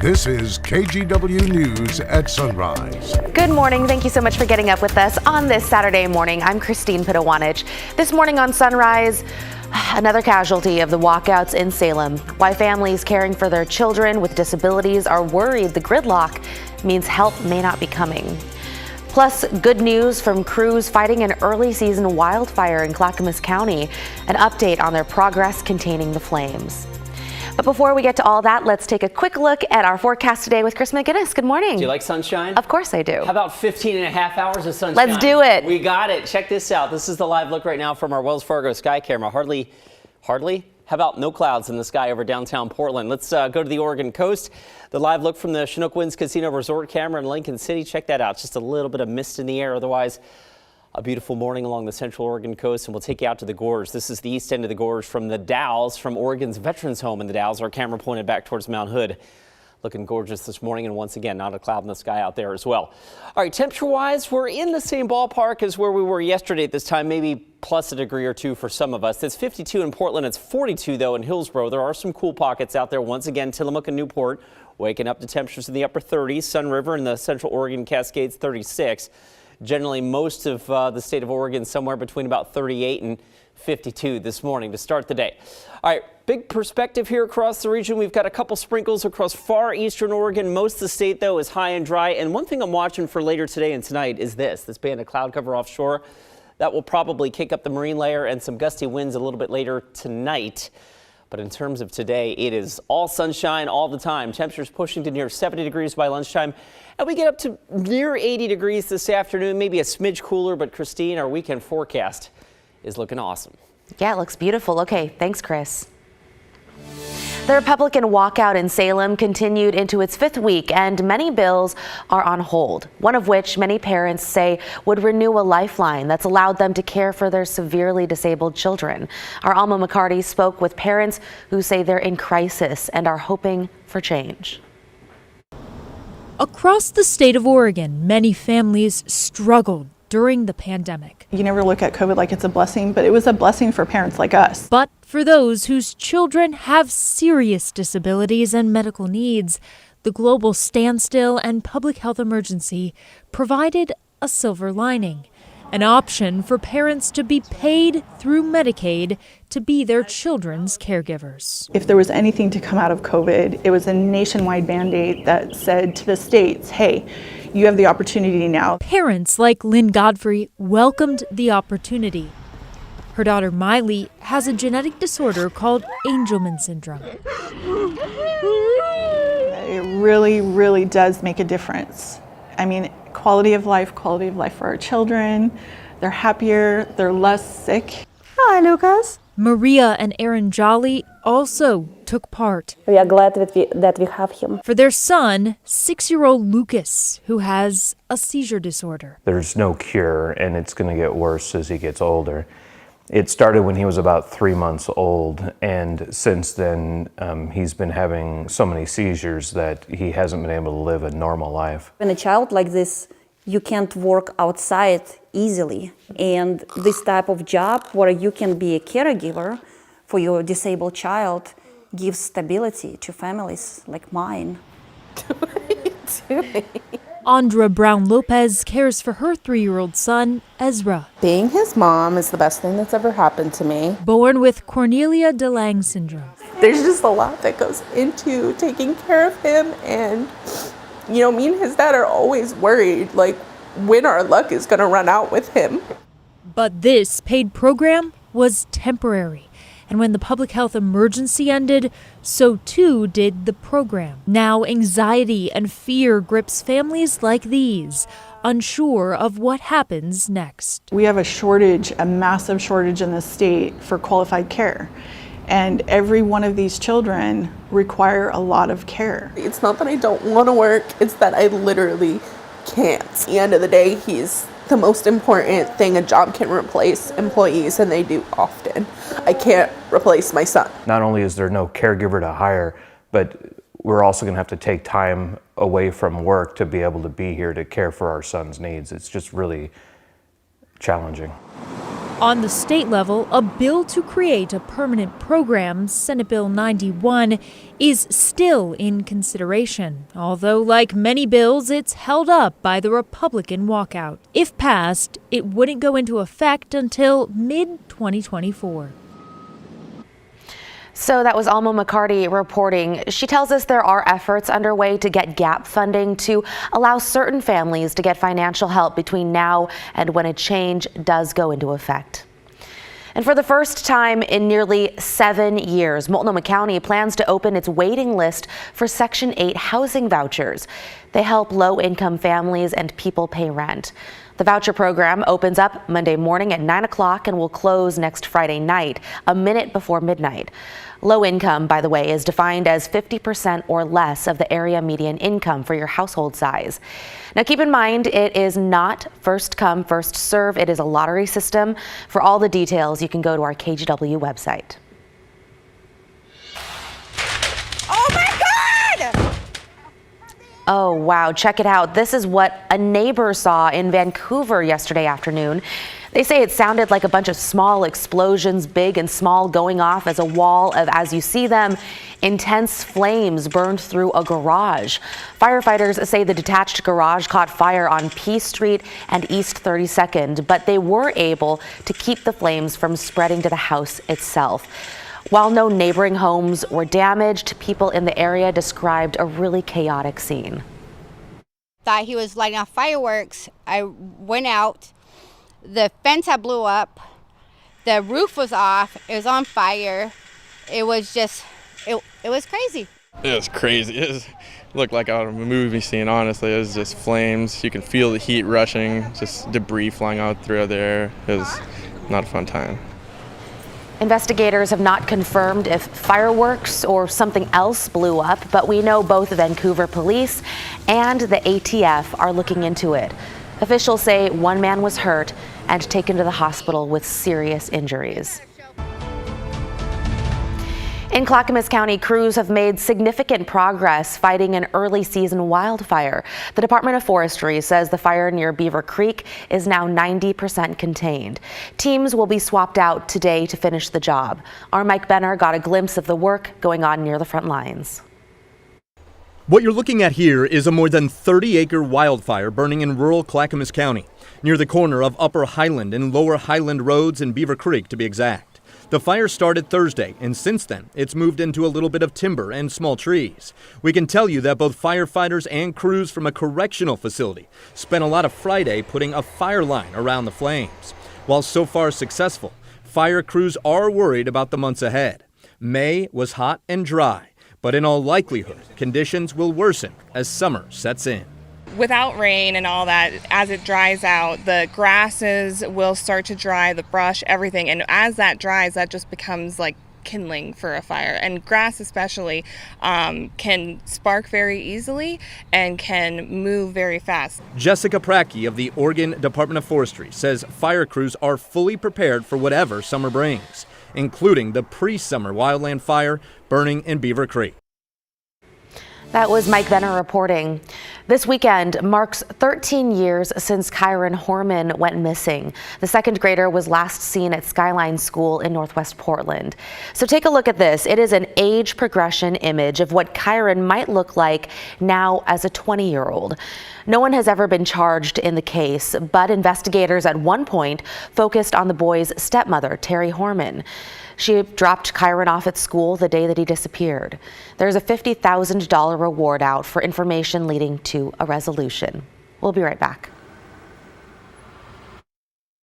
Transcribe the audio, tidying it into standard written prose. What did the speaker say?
This is KGW News at Sunrise. Good morning. Thank you so much for getting up with us on this Saturday morning. I'm Christine Pitawanich. This morning on Sunrise, another casualty of the walkouts in Salem. Why families caring for their children with disabilities are worried the gridlock means help may not be coming. Plus, good news from crews fighting an early season wildfire in Clackamas County. An update on their progress containing the flames. But before we get to all that, let's take a quick look at our forecast today with Chris McGinnis. Good morning. Do you like sunshine? Of course I do. How about 15 and a half hours of sunshine? Let's do it. We got it. Check this out. This is the live look right now from our Wells Fargo sky camera. Hardly? How about no clouds in the sky over downtown Portland? Let's go to the Oregon coast. The live look from the Chinook Winds Casino Resort camera in Lincoln City. Check that out. Just a little bit of mist in the air. Otherwise, a beautiful morning along the central Oregon coast, and we'll take you out to the gorge. This is the east end of the gorge from the Dalles, from Oregon's Veterans Home in the Dalles. Our camera pointed back towards Mount Hood. Looking gorgeous this morning, and once again, not a cloud in the sky out there as well. All right, temperature-wise, we're in the same ballpark as where we were yesterday at this time, maybe plus a degree or two for some of us. It's 52 in Portland. It's 42, though, in Hillsborough. There are some cool pockets out there. Once again, Tillamook and Newport waking up to temperatures in the upper 30s. Sun River and the central Oregon Cascades, 36. Generally, most of the state of Oregon somewhere between about 38 and 52 this morning to start the day. All right, big perspective here across the region. We've got a couple sprinkles across far eastern Oregon. Most of the state, though, is high and dry. And one thing I'm watching for later today and tonight is this band of cloud cover offshore. That will probably kick up the marine layer and some gusty winds a little bit later tonight. But in terms of today, it is all sunshine all the time. Temperatures pushing to near 70 degrees by lunchtime. And we get up to near 80 degrees this afternoon, maybe a smidge cooler. But Christine, our weekend forecast is looking awesome. Yeah, it looks beautiful. Okay, thanks, Chris. The Republican walkout in Salem continued into its fifth week, and many bills are on hold, one of which many parents say would renew a lifeline that's allowed them to care for their severely disabled children. Our Alma McCarty spoke with parents who say they're in crisis and are hoping for change. Across the state of Oregon, many families struggled during the pandemic. You never look at COVID like it's a blessing, but it was a blessing for parents like us. But for those whose children have serious disabilities and medical needs, the global standstill and public health emergency provided a silver lining, an option for parents to be paid through Medicaid to be their children's caregivers. If there was anything to come out of COVID, it was a nationwide mandate that said to the states, hey, you have the opportunity now. Parents like Lynn Godfrey welcomed the opportunity. Her daughter Miley has a genetic disorder called Angelman syndrome. It really, really does make a difference. I mean, quality of life for our children. They're happier, they're less sick. Hi, Lucas. Maria and Aaron Jolly also took part. We are glad that we have him. For their son, 6-year-old Lucas, who has a seizure disorder. There's no cure, and it's going to get worse as he gets older. It started when he was about 3 months old, and since then he's been having so many seizures that he hasn't been able to live a normal life. When a child like this, you can't work outside easily. And this type of job where you can be a caregiver for your disabled child gives stability to families like mine. What are you doing? Andra Brown Lopez cares for her 3-year-old son, Ezra. Being his mom is the best thing that's ever happened to me. Born with Cornelia de Lange syndrome. There's just a lot that goes into taking care of him, and you know, me and his dad are always worried, like, when our luck is gonna run out with him. But this paid program was temporary. And when the public health emergency ended, so too did the program. Now anxiety and fear grips families like these, unsure of what happens next. We have a massive shortage in the state for qualified care. And every one of these children require a lot of care. It's not that I don't want to work, it's that I literally can't. At the end of the day, he's the most important thing a job can replace employees, and they do often. I can't replace my son. Not only is there no caregiver to hire, but we're also going to have to take time away from work to be able to be here to care for our son's needs. It's just really challenging. On the state level, a bill to create a permanent program, Senate Bill 91, is still in consideration, although like many bills, it's held up by the Republican walkout. If passed, it wouldn't go into effect until mid-2024. So that was Alma McCarty reporting. She tells us there are efforts underway to get gap funding to allow certain families to get financial help between now and when a change does go into effect. And for the first time in nearly 7 years, Multnomah County plans to open its waiting list for Section 8 housing vouchers. They help low-income families and people pay rent. The voucher program opens up Monday morning at 9 o'clock and will close next Friday night, a minute before midnight. Low income, by the way, is defined as 50% or less of the area median income for your household size. Now keep in mind, it is not first come, first serve. It is a lottery system. For all the details, you can go to our KGW website. Oh my God! Oh, wow. Check it out. This is what a neighbor saw in Vancouver yesterday afternoon. They say it sounded like a bunch of small explosions, big and small, going off as a wall of, as you see them, intense flames burned through a garage. Firefighters say the detached garage caught fire on P Street and East 32nd, but they were able to keep the flames from spreading to the house itself. While no neighboring homes were damaged, people in the area described a really chaotic scene. Thought he was lighting off fireworks. I went out. The fence had blew up. The roof was off. It was on fire. It was just, it was crazy. It was crazy. It looked like out of a movie scene, honestly. It was just flames. You can feel the heat rushing, just debris flying out through the air. It was not a fun time. Investigators have not confirmed if fireworks or something else blew up, but we know both Vancouver police and the ATF are looking into it. Officials say one man was hurt and taken to the hospital with serious injuries. In Clackamas County, crews have made significant progress fighting an early season wildfire. The Department of Forestry says the fire near Beaver Creek is now 90% contained. Teams will be swapped out today to finish the job. Our Mike Benner got a glimpse of the work going on near the front lines. What you're looking at here is a more than 30-acre wildfire burning in rural Clackamas County, near the corner of Upper Highland and Lower Highland Roads in Beaver Creek, to be exact. The fire started Thursday, and since then, it's moved into a little bit of timber and small trees. We can tell you that both firefighters and crews from a correctional facility spent a lot of Friday putting a fire line around the flames. While so far successful, fire crews are worried about the months ahead. May was hot and dry, but in all likelihood, conditions will worsen as summer sets in. Without rain and all that, as it dries out, the grasses will start to dry, the brush, everything. And as that dries, that just becomes like kindling for a fire. And grass especially can spark very easily and can move very fast. Jessica Pracky of the Oregon Department of Forestry says fire crews are fully prepared for whatever summer brings, including the pre-summer wildland fire burning in Beaver Creek. That was Mike Benner reporting. This weekend marks 13 years since Kyron Horman went missing. The second grader was last seen at Skyline School in Northwest Portland. So take a look at this. It is an age progression image of what Kyron might look like now as a 20-year-old. No one has ever been charged in the case, but investigators at one point focused on the boy's stepmother, Terry Horman. She dropped Kyron off at school the day that he disappeared. There's a $50,000 reward out for information leading to a resolution. We'll be right back.